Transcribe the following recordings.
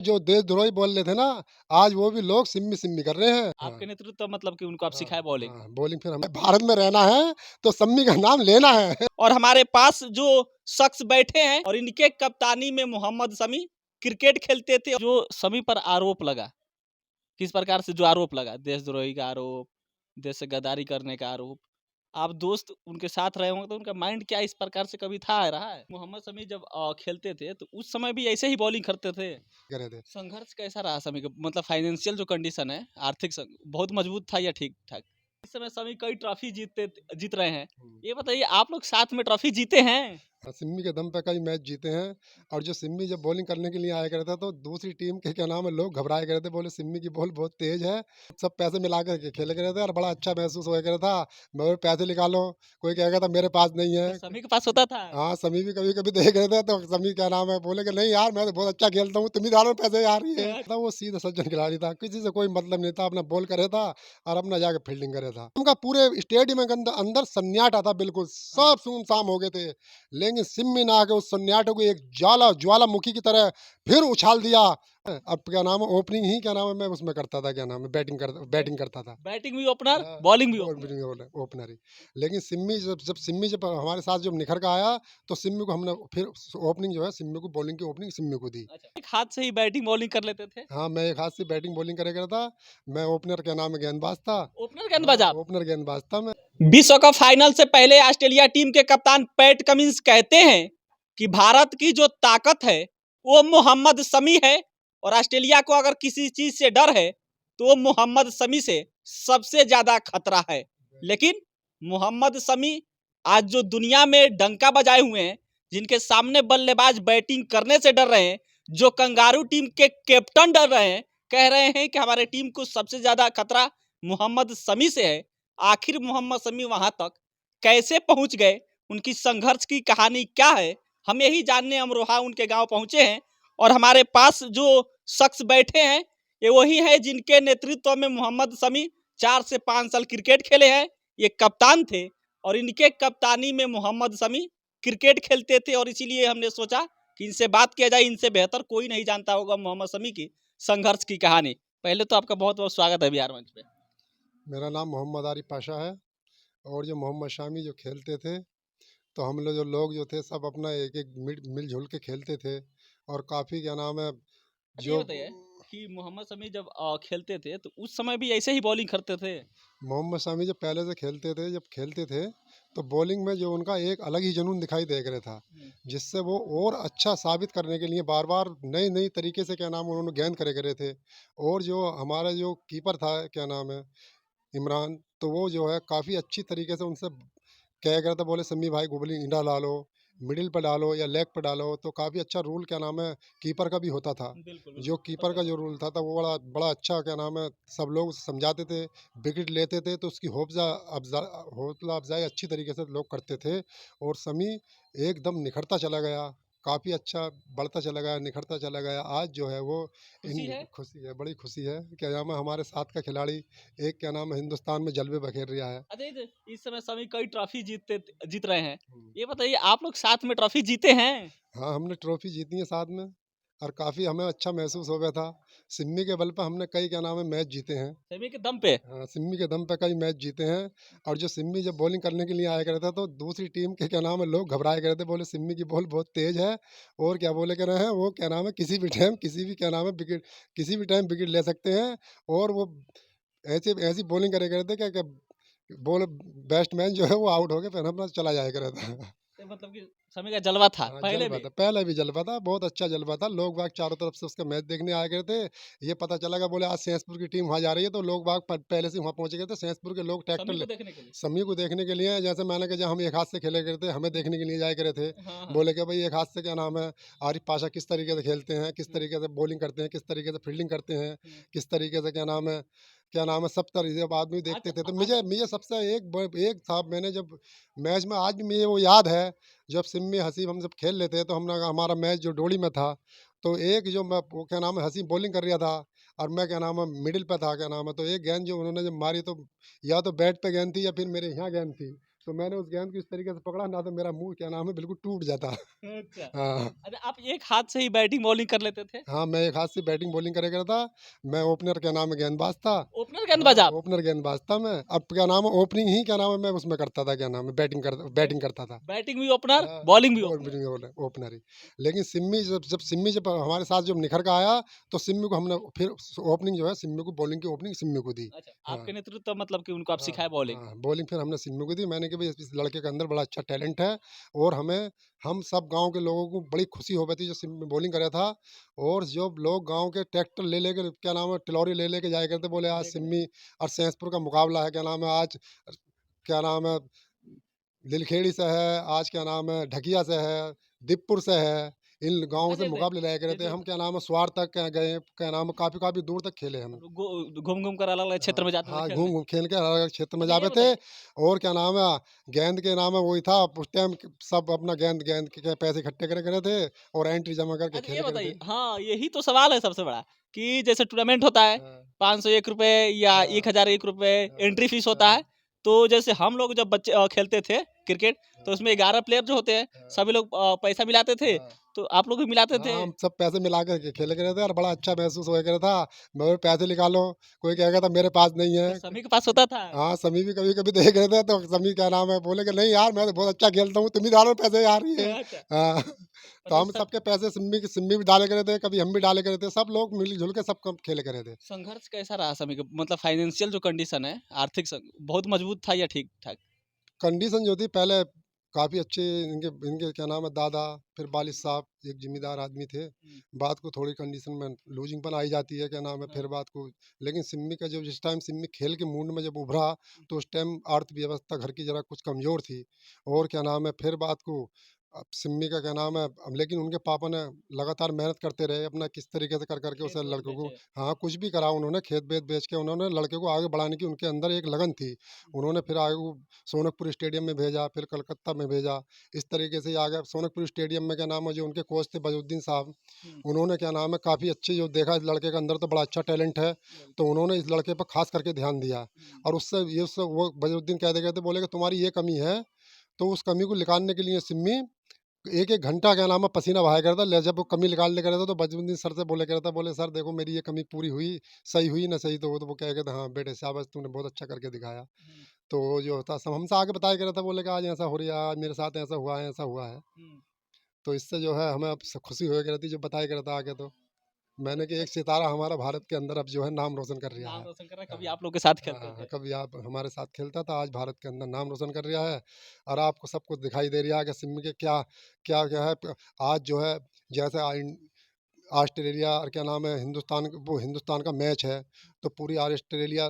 जो देशद्रोही बोल रहे थे ना, आज वो भी लोग सिम्मी सिम्मी कर रहे हैं। हाँ, आपके नेतृत्व मतलब कि उनको आप हाँ, सिखाए बॉलिंग। हाँ, बॉलिंग फिर हमें भारत में रहना है, तो सम्मी का नाम लेना है। और हमारे पास जो शख्स बैठे हैं और इनके कप्तानी में मोहम्मद शमी क्रिकेट खेलते थे, जो शमी पर आरोप लगा, किस प्रकार से जो आरोप लगा, देशद्रोही का आरोप, देश से गद्दारी करने का आरोप, आप दोस्त उनके साथ रहे होंगे तो उनका माइंड क्या इस प्रकार से कभी था रहा है? मोहम्मद शमी जब खेलते थे तो उस समय भी ऐसे ही बॉलिंग करते थे। करे थे। संघर्ष कैसा रहा शमी का, मतलब फाइनेंशियल जो कंडीशन है, आर्थिक बहुत मजबूत था या ठीक ठाक? इस समय शमी कई ट्रॉफी जीत रहे हैं। ये बताइए, आप लोग साथ में ट्रॉफी जीते हैं? सिम्मी के दम पे कई मैच जीते हैं। और जो सिम्मी जब बॉलिंग करने के लिए आया करता था, तो दूसरी टीम के क्या नाम है लोग घबराया करते थे, बोले सिम्मी की बॉल बहुत तेज है। सब पैसे मिला के खेले करे थे और बड़ा अच्छा महसूस होया करता था। मैं बोले, पैसे निकालो, कोई कहेगा था मेरे पास नहीं है। अच्छा, शमी के पास होता था। हाँ, समी भी कभी-कभी देख रहे थे, तो समी क्या नाम है बोले कि नहीं यार मैं तो बहुत अच्छा खेलता हूँ, तुम ही डालो पैसे यार ये। तो वो सीधा सज्जन खिलाड़ी था, किसी से कोई मतलब नहीं था, अपना बॉल करे था और अपना जाके फील्डिंग करे था। उनका पूरे स्टेडियम के अंदर अंदर सन्नाटा था, बिल्कुल हाँ। सब सुनसाम हो गए थे। लेकिन सिम्मी ने आके उस सन्नाटे को एक ज्वालामुखी की तरह फिर उछाल दिया। अब क्या नाम है ओपनिंग ही क्या नाम है मैं उसमें करता था, क्या नाम है बैटिंग करता था। बैटिंग भी ओपनर, हाँ, बॉलिंग भी बॉल ओपनर। ओपनर ही। लेकिन सिम्मी जब हमारे साथ जब निखर के आया, तो सिम्मी को हमने फिर ओपनिंग जो है सिम्मी को बॉलिंग की ओपनिंग सिम्मी को दी। अच्छा, एक हाथ से ही बैटिंग बॉलिंग कर लेते थे। हाँ, मैं एक हाथ से बैटिंग बॉलिंग करे करता। मैं ओपनर क्या नाम है गेंदबाज था। ओपनर हाँ, गेंदबाज आप। ओपनर गेंदबाज था मैं। विश्व कप फाइनल से पहले ऑस्ट्रेलिया टीम के कप्तान पैट कमिंस कहते हैं कि भारत की जो ताकत है वो मोहम्मद शमी है, और ऑस्ट्रेलिया को अगर किसी चीज से डर है तो वो मोहम्मद शमी से सबसे ज्यादा खतरा है। लेकिन मोहम्मद शमी आज जो दुनिया में डंका बजाए हुए हैं, जिनके सामने बल्लेबाज बैटिंग करने से डर रहे हैं, जो कंगारू टीम के कैप्टन डर रहे हैं, कह रहे हैं कि हमारे टीम को सबसे ज्यादा खतरा मोहम्मद शमी से है। आखिर मोहम्मद शमी वहां तक कैसे पहुंच गए, उनकी संघर्ष की कहानी क्या है, हम यही जानने अमरोहा उनके गांव पहुंचे हैं। और हमारे पास जो शख्स बैठे हैं ये वही है जिनके नेतृत्व में मोहम्मद शमी 4 से 5 साल क्रिकेट खेले हैं। ये कप्तान थे और इनके कप्तानी में मोहम्मद शमी क्रिकेट खेलते थे, और इसीलिए हमने सोचा कि इनसे बात किया जाए। इनसे बेहतर कोई नहीं जानता होगा मोहम्मद शमी की संघर्ष की कहानी। पहले तो आपका बहुत बहुत स्वागत है बिहार मंच पे। मेरा नाम मोहम्मद आरिफ पाशा है। और जो मोहम्मद शामी जो खेलते थे, तो हम लोग जो थे सब अपना एक-एक मिल-जुल के खेलते थे। और काफ़ी क्या नाम है अच्छा, ये जो बताइए कि मोहम्मद शमी जब खेलते थे तो उस समय भी ऐसे ही बॉलिंग करते थे? मोहम्मद शामी जब पहले से खेलते थे, तो बॉलिंग में जो उनका एक अलग ही जुनून दिखाई दे रहा था, हुँ। जिससे वो और अच्छा साबित करने के लिए बार-बार नई-नई तरीके से क्या नाम है उन्होंने गेंद करे करे थे। और जो हमारा जो कीपर था क्या नाम है इमरान, तो वो जो है काफ़ी अच्छी तरीके से उनसे कहा गया था, बोले सम्मी भाई बॉलिंग इधर डालो, मिडिल पे डालो या लेग पे डालो, तो काफ़ी अच्छा रूल क्या नाम है कीपर का भी होता था। बिल्कुल, जो बिल्कुल, कीपर सबका का होता जो है। रूल था वो बड़ा बड़ा अच्छा क्या नाम है सब लोग समझाते थे, विकेट लेते थे तो उसकी हौसला अफ़ज़ाई अच्छी तरीके से लोग करते थे। और शमी एकदम निखरता चला गया, काफ़ी अच्छा बढ़ता चला गया, निखरता चला गया। आज जो है वो खुशी है? खुशी है, बड़ी खुशी है, क्या नाम है हमारे साथ का खिलाड़ी एक क्या नाम है हिंदुस्तान में जलवे बखेर रहा है। अच्छा, इस समय शमी कई ट्रॉफी जीत रहे हैं। हुँ। ये बताइए, आप लोग साथ में ट्रॉफी जीते हैं? हाँ, हमने ट्रॉफ़ी जीती है साथ में और काफ़ी हमें अच्छा महसूस हो गया था। सिम्मी के बल पे हमने कई क्या नाम है मैच जीते हैं। शमी के दम पे? हाँ, सिम्मी के दम पे कई मैच जीते हैं। और जो सिम्मी जब बॉलिंग करने के लिए आया करता था, तो दूसरी टीम के क्या नाम है लोग घबराया करते थे, बोले सिम्मी की बॉल बहुत तेज़ है और क्या बोले कह रहे हैं वो क्या नाम है किसी भी टाइम किसी भी क्या नाम है विकेट किसी भी टाइम विकेट ले सकते हैं। और वो ऐसी ऐसी बॉलिंग करे करते क्या बॉल बैट्समैन जो है वो आउट हो के फिर अपना चला जाया करता था। तो मतलब कि शमी का जलवा था हाँ, पहले जलवा भी? था, पहले भी जलवा था, बहुत अच्छा जलवा था। लोग बाग चारों तरफ से उसका मैच देखने आया करते। ये पता चला कि बोले आज सेंसपुर की टीम वहाँ जा रही है, तो लोग बाग पहले से वहाँ पहुँच गए थे। सेंसपुर के लोग ट्रैक्टर शमी ले को देखने के लिए? समी को देखने के लिए, जैसे मैंने कहा जब हम एक हाथ से खेले करते, हमें देखने के लिए जाया करे थे। हाँ, हाँ। बोले कि भाई एक हाथ से क्या नाम है आरिफ पाशा किस तरीके से खेलते हैं, किस हुँ, तरीके से बॉलिंग करते हैं, किस तरीके से फील्डिंग करते हैं, हुँ। किस तरीके से क्या नाम है सब तरीके से आदमी देखते अच्छा, थे। तो अच्छा। मुझे मुझे सबसे एक था मैंने जब मैच में आज भी मुझे वो याद है, जब सिम्मी हसीब हम जब खेल लेते हैं तो हमने हमारा मैच जो डोली में था, तो एक जो मैं वो क्या नाम है हसीब बॉलिंग कर रहा था और मैं क्या नाम है मिडिल पे था क्या नाम है, तो एक गेंद जो उन्होंने जब मारी, तो या तो बैट पे गेंद थी या फिर मेरे यहाँ गेंद थी, तो मैंने उस गेंद को इस तरीके से पकड़ा ना, तो मेरा मुँह क्या नाम है बिल्कुल टूट जाता। अच्छा। हाँ। अच्छा, आप एक हाथ से ही बैटिंग बॉलिंग कर लेते थे? हाँ, मैं एक हाथ से बैटिंग बॉलिंग करे करता। मैं ओपनर क्या नाम है गेंदबाज था। ओपनर हाँ, गेंदबाज आप? ओपनर गेंदबाज था मैं। अब क्या नाम है ओपनिंग ही क्या नाम है मैं उसमें करता था, क्या नाम है बैट बैटिंग करता था। बैटिंग भी ओपनर, हाँ, बॉलिंग भी बॉल ओपनर। भी ओपनर ही। लेकिन सिम्मी जब हमारे साथ जब निखर के आया, तो सिम्मी को हमने फिर ओपनिंग जो है सिम्मी को, बॉलिंग की ओपनिंग सिम्मी को दी। अच्छा, हाँ। आपके नेतृत्व मतलब कि उनको आप हाँ, सिखाए बॉलिंग। हाँ, बॉलिंग फिर हमने सिम्मू को दी। मैंने कि भई इस लड़के के अंदर बड़ा अच्छा टैलेंट है, और हम सब गाँव के लोगों को बड़ी खुशी हो गई थी जो सिम्मी बॉलिंग कर रहा था। और जो लोग गाँव के ट्रैक्टर ले लेके क्या नाम है टिलौरी ले लेके जाया करते, बोले आज देख रहे हैं। सिम्मी और सैंसपुर का मुकाबला है, क्या नाम है आज क्या नाम है लिलखेड़ी से है, आज क्या नाम है ढकिया से है, दीपपुर से है। इन गाँवों से अच्छा, मुकाबले लाया करे थे। जैसे हम क्या नाम है स्वार तक गए, क्या नाम है काफ़ी दूर तक खेले हम। घूम-घूम कर अलग-अलग क्षेत्र हाँ, में जाते थे हाँ, खेलने। घूम-घूम खेल के अलग-अलग क्षेत्र में अच्छा ये जाते थे। बताइए और क्या नाम है, गेंद के नाम है वही था उस टाइम सब अपना गेंद गेंद के पैसे इकट्ठे करे करे थे, और एंट्री जमा करके अच्छा ये खेले करे बताइए थे। हाँ, यही तो सवाल है सबसे बड़ा कि जैसे टूर्नामेंट होता है, हाँ, ₹501 या हाँ, ₹1001 हाँ, एंट्री फीस होता है। हाँ, तो जैसे हम लोग जब बच्चे खेलते थे क्रिकेट, तो हाँ, उसमें 11 प्लेयर जो होते हैं, हाँ, सभी लोग पैसा मिलाते थे, हाँ। तो आप लोग भी मिलाते थे? हाँ, हम सब पैसे मिला कर के खेले करे थे, और बड़ा अच्छा महसूस होया करे था। मगर पैसे निकालो, कोई कहेगा था मेरे पास नहीं अच्छा है। सभी के पास होता था? हाँ, समी भी कभी-कभी देख रहे थे, तो समी क्या नाम है बोले कि नहीं यार मैं तो बहुत अच्छा खेलता हूँ, तुम ही डालो पैसे यार ये। अच्छा, हाँ, तो मतलब हम सबके पैसे सिम्मी भी डाले करे थे, कभी हम भी डाले करे थे, सब लोग मिल-जुल के सब कम खेले करे थे। संघर्ष कैसा रहा सभी का? मतलब फाइनेंशियल जो कंडीशन है, आर्थिक बहुत मजबूत था या ठीक-ठाक? कंडीशन जो थी पहले काफ़ी अच्छे, इनके इनके क्या नाम है दादा, फिर वालिद साहब एक ज़िम्मेदार आदमी थे। हुँ, बात को थोड़ी कंडीशन में लूज़िंग आई जाती है, क्या नाम है, फिर हाँ। बात को। लेकिन सिम्मी का जब जिस टाइम सिम्मी खेल के मूड में जब उभरा, तो उस टाइम अर्थव्यवस्था घर की ज़रा कुछ कमज़ोर थी। और क्या नाम है फिर बात को अब सिम्मी का क्या नाम है, अब लेकिन उनके पापा ने लगातार मेहनत करते रहे अपना किस तरीके से कर के उस खेत-वेत लड़कों को। बेचे। हाँ, कुछ भी करा उन्होंने, खेत-वेत बेच के उन्होंने लड़के को आगे बढ़ाने की उनके अंदर एक लगन थी। उन्होंने फिर आगे वो सोनकपुर स्टेडियम में भेजा, फिर कलकत्ता में भेजा। इस तरीके से आगे सोनकपुर स्टेडियम में क्या नाम है जो उनके कोच थे बजुद्दीन साहब, हुँ, उन्होंने क्या नाम है काफ़ी अच्छी जो देखा इस लड़के के अंदर तो बड़ा अच्छा टैलेंट है, बिल्कुल। तो उन्होंने इस लड़के पर ख़ास करके ध्यान दिया। हुँ, और उससे वो बजुद्दीन कहते-कहते बोले कि तुम्हारी ये कमी है, तो उस कमी को निकालने के लिए सिम्मी 1-1 घंटा क्या नाम है पसीना बहाया करता। ले जब वो कमी निकाल लिया करता तो बजमुद्दीन सर से बोला करता, बोले सर देखो मेरी ये कमी पूरी हुई, सही हुई ना सही, तो वो कहा करता हाँ बेटे शाबाश तूने बहुत अच्छा करके दिखाया। हुँ, तो वो जो होता सब हमसे आगे बताया करता, बोले कि आज ऐसा हो रहा है, आज मेरे साथ ऐसा हुआ है, ऐसा हुआ है। हुँ। तो इससे जो है हमें अब खुशी होया करती जब बताया करता आगे तो। मैंने कि अ, एक सितारा हमारा भारत के अंदर अब जो है नाम रोशन कर रहा नाम है। रोशन कर रहा है, हाँ, कभी आप लोग के साथ हाँ, खेलते हाँ, थे। कभी आप हमारे साथ खेलता था, आज भारत के अंदर नाम रोशन कर रहा है। और आपको सब कुछ दिखाई दे रहा है कि सिम्मी के क्या क्या क्या है आज जो है, जैसे ऑस्ट्रेलिया और क्या नाम है हिंदुस्तान का मैच है, तो पूरी ऑस्ट्रेलिया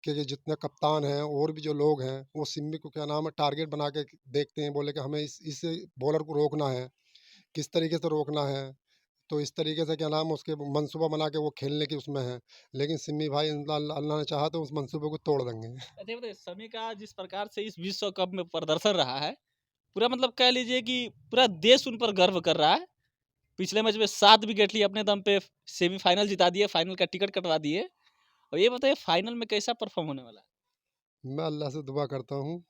के जितने कप्तान हैं और भी जो लोग हैं, वो सिम्मी को क्या नाम है टारगेट बना के देखते हैं, बोले कि हमें इस बॉलर को रोकना है, किस तरीके से रोकना है। तो इस तरीके से क्या नाम है उसके मंसूबा बना के वो खेलने की उसमें है। लेकिन सिम्मी भाई अल्लाह अल्लाह ने चाहा तो उस मंसूबे को तोड़ देंगे। अच्छा ये बताइए समी का जिस प्रकार से इस विश्व कप में प्रदर्शन रहा है, पूरा मतलब कह लीजिए कि पूरा देश उन पर गर्व कर रहा है। पिछले मैच में 7 विकेट लिए अपने दम पे सेमीफाइनल जिता दिए, फाइनल का टिकट कटवा दिए। और ये बताइए फाइनल में कैसा परफॉर्म होने वाला है? मैं अल्लाह से दुआ करता हूँ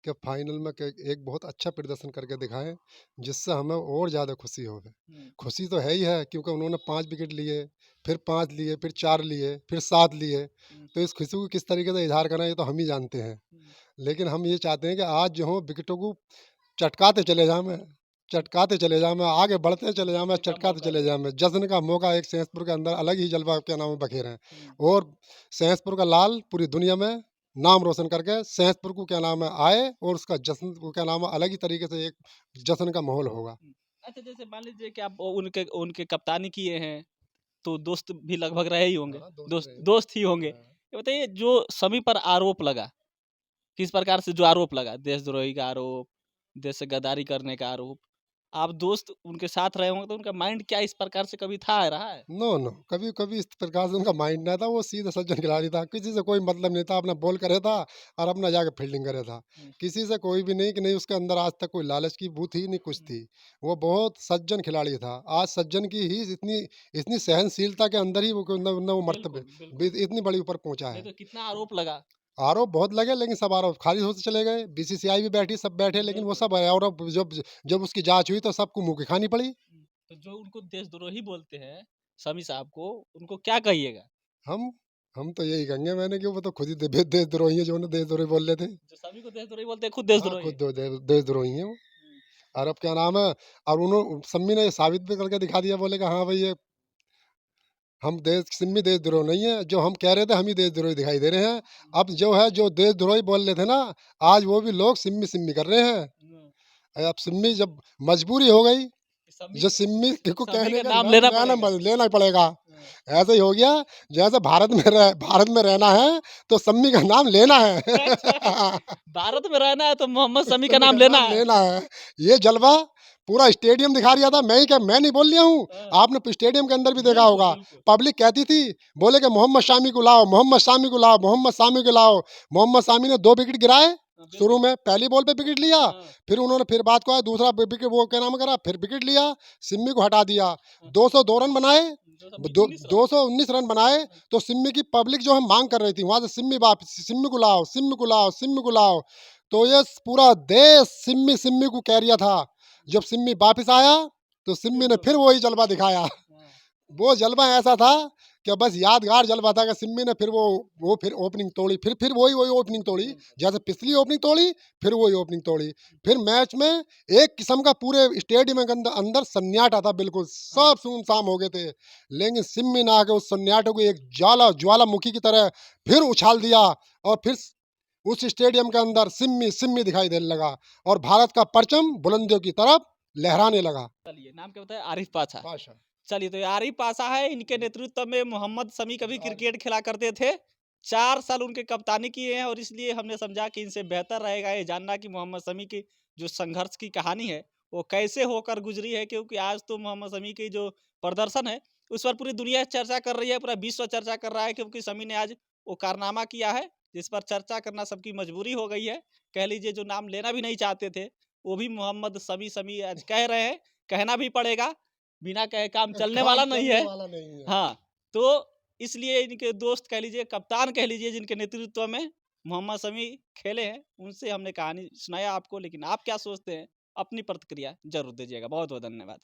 कि फाइनल में एक बहुत अच्छा प्रदर्शन करके दिखाएं, जिससे हमें और ज़्यादा खुशी होवे। हुँ, खुशी तो है ही है क्योंकि उन्होंने 5 विकेट लिए, फिर 5 लिए, फिर 4 लिए, फिर 7 लिए। हुँ, तो इस खुशी को किस तरीके से इजहार करना है ये तो हम ही जानते हैं। हुँ। लेकिन हम ये चाहते हैं कि आज जो हो विकेटों को चटकाते चले जाएँ मैं, चटकाते चले जाएँ मैं, आगे बढ़ते चले जाएँ मैं, जश्न का चटकाते मौका चले दें। जाएँ मैं। जश्न का मौका एक सैंसपुर के अंदर अलग ही जलवा क्या नाम है बखेर हैं। हुँ, और सैंसपुर का लाल पूरी दुनिया में नाम रोशन करके सैंसपुर को क्या नाम है आए, और उसका जश्न को क्या नाम है अलग ही तरीके से एक जश्न का माहौल होगा। हुँ। अच्छा जैसे मान लीजिए कि आप उनके उनके कप्तानी किए हैं, तो दोस्त भी लगभग रहे ही होंगे, हाँ, दोस्त दोस्त रहे। दोस्त ही होंगे। हाँ। ये बताइए जो सभी पर आरोप लगा, किस प्रकार से जो आरोप लगा, देशद्रोही का आरोप, देश से गद्दारी करने का आरोप, आप दोस्त उनके साथ रहे होंगे तो उनका माइंड क्या इस प्रकार से कभी था, रहा है? नो, नो, कभी इस प्रकार से उनका माइंड ना था, वो सीधा सज्जन खिलाड़ी था, किसी से कोई मतलब नहीं था, अपना बॉल करे था और अपना जाके फील्डिंग करे था। हुँ, किसी से कोई भी नहीं कि नहीं उसके अंदर आज तक कोई लालच की बू थी, नहीं कुछ हुँ, थी। वो बहुत सज्जन खिलाड़ी था। आज सज्जन की ही इतनी इतनी सहनशीलता के अंदर ही वो वो मर्तबे बिल्कुल, बिल्कुल। इतनी बड़ी ऊपर पहुँचा नहीं है। तो कितना आरोप लगा। आरोप बहुत लगे, लेकिन सब आरोप खारिज होते चले गए। बीसीसीआई भी बैठी, सब बैठे, लेकिन वो बिल्कुल। सब आरोप जब जब उसकी जाँच हुई तो सबको मुँह की खानी पड़ी। तो जो उनको देशद्रोही बोलते हैं, शमी साहब को, उनको क्या कहिएगा? हम हम तो यही कहेंगे मैंने कि वो तो खुद ही देशद्रोही है, जो उन्हें देशद्रोही बोल रहे थे। जो सभी को देशद्रोही बोलते हैं, खुद हाँ, देशद्रोही खुद है। देशद्रोही हैं वो। हुँ, और अब क्या नाम है, और सम्मी ने ये साबित भी करके दिखा दिया, बोले कि हाँ भाई, ये हम सिम्मी देशद्रोह नहीं है, जो हम कह रहे थे हम ही देशद्रोही दिखाई दे रहे हैं। हुँ, अब जो है, जो देशद्रोही बोल रहे थे ना, आज वो भी लोग सिम्मी सिम्मी कर रहे हैं। हुँ, अब सिम्मी जब मजबूरी हो गई, कि सभी जो सिम्मी को सभी कहने का का नाम नाम लेना लेना पड़ेगा। लेना ही पड़ेगा। हाँ, ऐसा ही हो गया, जैसे भारत में रहना है तो सम्मी का नाम लेना है। अच्छा, भारत में रहना है तो मोहम्मद शमी का सम्मी नाम का लेना नाम है। लेना है। ये जलवा पूरा स्टेडियम दिखा रिया था, मैं नहीं बोल रहा हूँ। हाँ, आपने स्टेडियम के अंदर भी देखा बिल्कुल, होगा, बिल्कुल। पब्लिक कहती थी, बोले कि मोहम्मद शामी को लाओ, मोहम्मद शामी को लाओ, मोहम्मद शामी को लाओ। मोहम्मद शामी ने 2 विकेट गिराए। हाँ, शुरू बिल्कुल। में पहली बॉल पे विकेट लिया, हाँ, फिर उन्होंने फिर बात को आया, दूसरा विकेट वो क्या नाम करा, फिर विकेट लिया, सिम्मी को हटा दिया। हाँ, 202 रन बनाए, जो सब 19 रन। 219 रन बनाए। हाँ, तो सिम्मी की पब्लिक जो है मांग कर रही थी वहां से, सिम्मी वापस, सिम्मी को लाओ, सिम्मी को लाओ, सिम्मी को लाओ। तो ये पूरा देश सिम्मी सिम्मी को कह रिया था। जब सिम्मी वापस आया तो फिर सिम्मी ने जो फिर वही जलवा दिखाया। हाँ, वो जलवा ऐसा था कि बस यादगार जलवा था कि सिम्मी ने फिर वो फिर ओपनिंग तोड़ी, फिर वही वही ओपनिंग तोड़ी। बिल्कुल। जैसे पिछली ओपनिंग तोड़ी, फिर वही ओपनिंग तोड़ी। फिर मैच में एक किस्म का पूरे स्टेडियम के अंदर अंदर सन्नाटा था, बिल्कुल हाँ, सब सुनसाम हो गए थे। लेकिन सिम्मी ने आके उस सन्नाटे को एक ज्वालामुखी की तरह फिर उछाल दिया, और फिर उस स्टेडियम के अंदर सिम्मी सिम्मी दिखाई देने लगा, और भारत का परचम बुलंदियों की तरफ लहराने लगा। चलिए नाम क्या बताया? आरिफ पाछा। पाशा। चलिए तो ये आरिफ पासा है, इनके नेतृत्व में मोहम्मद शमी कभी क्रिकेट खेला करते थे। 4 साल उनके कप्तानी किए हैं और इसलिए हमने समझा कि इनसे बेहतर रहेगा ये जानना कि मोहम्मद शमी की जो संघर्ष की कहानी है, वो कैसे होकर गुज़री है, क्योंकि आज तो मोहम्मद शमी की जो प्रदर्शन है, उस पर पूरी दुनिया चर्चा कर रही है, पूरा विश्व चर्चा कर रहा है, क्योंकि शमी ने आज वो कारनामा किया है, जिस पर चर्चा करना सबकी मजबूरी हो गई है। कह लीजिए जो नाम लेना भी नहीं चाहते थे, वो भी मोहम्मद शमी शमी आज कह रहे हैं, कहना भी पड़ेगा, बिना कहे काम चलने काम वाला नहीं चलने है। वाला नहीं है। हाँ, तो इसलिए इनके दोस्त कह लीजिए, कप्तान कह लीजिए, जिनके नेतृत्व में मोहम्मद शमी खेले हैं, उनसे हमने कहानी सुनाया आपको। लेकिन आप क्या सोचते हैं? अपनी प्रतिक्रिया ज़रूर दीजिएगा। बहुत-बहुत धन्यवाद।